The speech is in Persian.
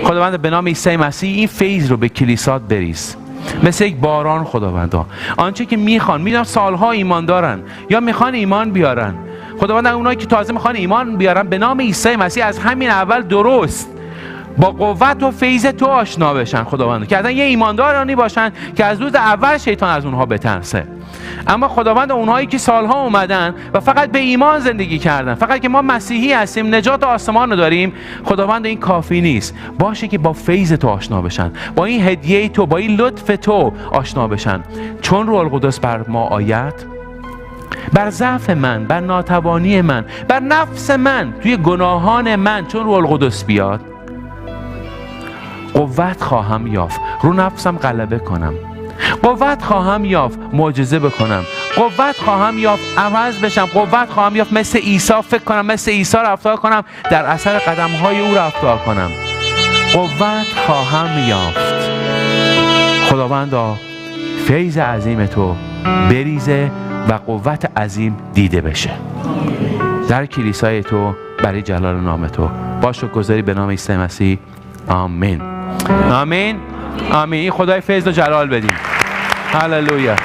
خداوند به نام عیسی مسیح این فیض رو به کلیسات بریز، مثل یک باران خداوندا. آنچه که میدونم سالها ایمان دارن یا میخوان ایمان بیارن، خداوند اونایی که تازه میخوان ایمان بیارن به نام عیسی مسیح از همین اول درست با قوت و فیض تو آشنا بشن خداوند، که اصلا یه ایماندارانی باشن که از روز اول شیطان از اونها بترسه. اما خداوند اونهایی که سالها اومدن و فقط به ایمان زندگی کردن، فقط که ما مسیحی هستیم، نجات آسمان رو داریم، خداوند این کافی نیست. باشه که با فیض تو آشنا بشن، با این هدیه تو، با این لطف تو آشنا بشن. چون روح القدس بر ما آید، بر ضعف من، بر ناتوانی من، بر نفس من، توی گناهان من، چون روح القدس بیاد، قوت خواهم یافت رو نفسم غلبه کنم، قوت خواهم یافت معجزه بکنم، قوت خواهم یافت عوض بشم، قوت خواهم یافت مثل عیسی فکر کنم، مثل عیسی رفتار کنم، در اثر قدم‌های او رفتار کنم. قوت خواهم یافت. خداوندا فیض عظیم تو بریزه و قوت عظیم دیده بشه در کلیسای تو برای جلال نام تو. با شکرگزاری به نام عیسی مسیح. آمین. آمین. آمین. خدای فیض و جلال بدیم. هللویا.